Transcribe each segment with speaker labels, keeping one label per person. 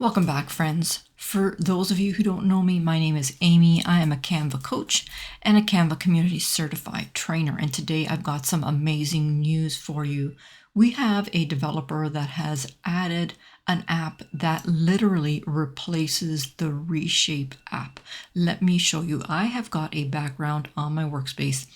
Speaker 1: Welcome back, friends. For those of you who don't know me, my name is Amy. I am a Canva coach and a Canva community certified trainer. And today I've got some amazing news for you. We have a developer that has added an app that literally replaces the Reshape app. Let me show you. I have got a background on my workspace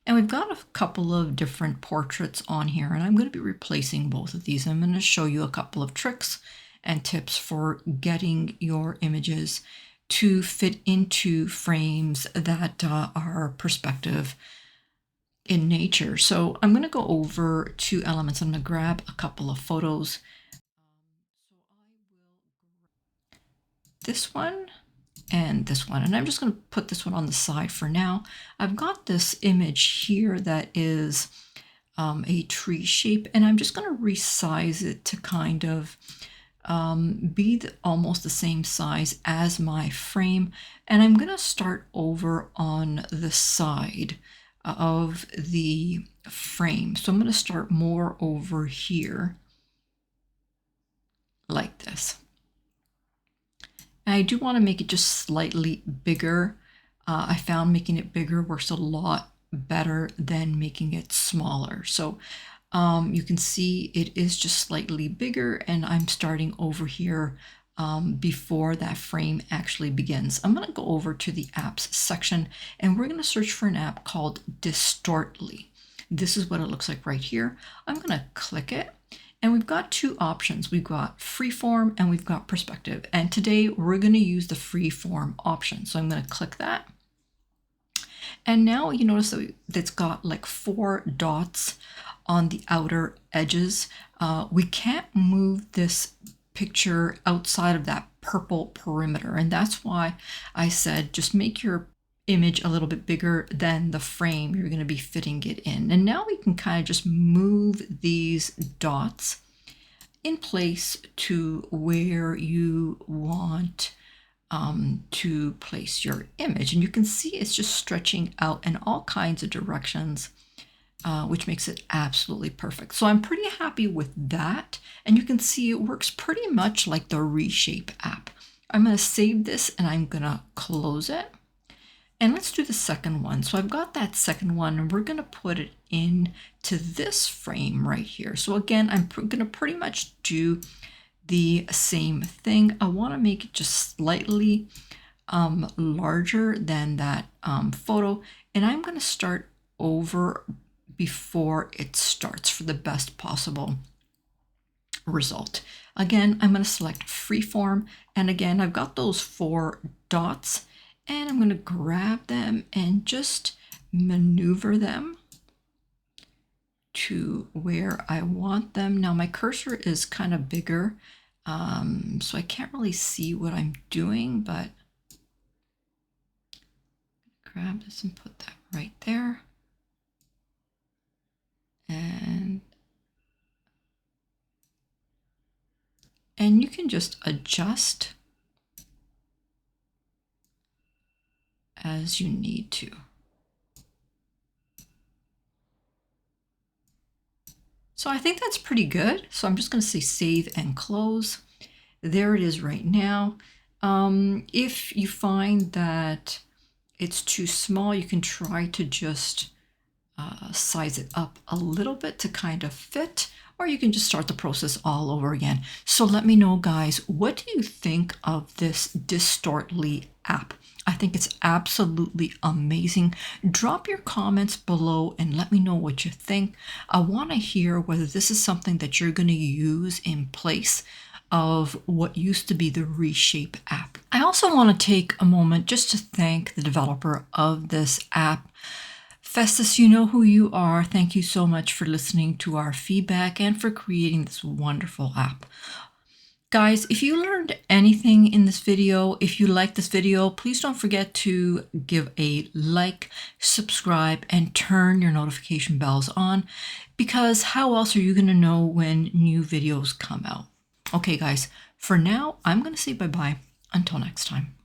Speaker 1: and we've got a couple of different portraits on here, and I'm going to be replacing both of these. I'm going to show you a couple of tricks and tips for getting your images to fit into frames that are perspective in nature. So I'm going to go over to elements. I'm going to grab a couple of photos. So I will grab this one and this one, and I'm just going to put this one on the side for now. I've got this image here that is a tree shape, and I'm just going to resize it to kind of be almost the same size as my frame. And I'm going to start over on the side of the frame. So I'm going to start more over here like this. And I do want to make it just slightly bigger. I found making it bigger works a lot better than making it smaller. So you can see it is just slightly bigger, and I'm starting over here before that frame actually begins. I'm going to go over to the apps section, and we're going to search for an app called Distortly. This is what it looks like right here. I'm going to click it, and we've got two options. We've got freeform and we've got perspective. And today we're going to use the freeform option. So I'm going to click that. And now you notice that it's got like 4 dots on the outer edges. We can't move this picture outside of that purple perimeter. And that's why I said just make your image a little bit bigger than the frame you're going to be fitting it in. And now we can kind of just move these dots in place to where you want to place your image. And you can see it's just stretching out in all kinds of directions, which makes it absolutely perfect. So I'm pretty happy with that. And you can see it works pretty much like the Reshape app. I'm going to save this and I'm going to close it. And let's do the second one. So I've got that second one, and we're going to put it into this frame right here. So again, I'm going to pretty much do the same thing. I want to make it just slightly larger than that photo, and I'm going to start over before it starts for the best possible result. Again, I'm going to select freeform, and again, I've got those 4 dots, and I'm going to grab them and just maneuver them to where I want them. Now my cursor is kind of bigger, so I can't really see what I'm doing, but grab this and put that right there. And you can just adjust as you need to. So I think that's pretty good. So I'm just going to say save and close. There it is right now. If you find that it's too small, you can try to just size it up a little bit to kind of fit, or you can just start the process all over again. So let me know, guys, what do you think of this Distortly app? I think it's absolutely amazing. Drop your comments below and let me know what you think. I want to hear whether this is something that you're going to use in place of what used to be the Reshape app. I also want to take a moment just to thank the developer of this app. Festus, you know who you are. Thank you so much for listening to our feedback and for creating this wonderful app. Guys, if you learned anything in this video, if you like this video, please don't forget to give a like, subscribe, and turn your notification bells on, because how else are you going to know when new videos come out? Okay, guys, for now, I'm going to say bye-bye. Until next time.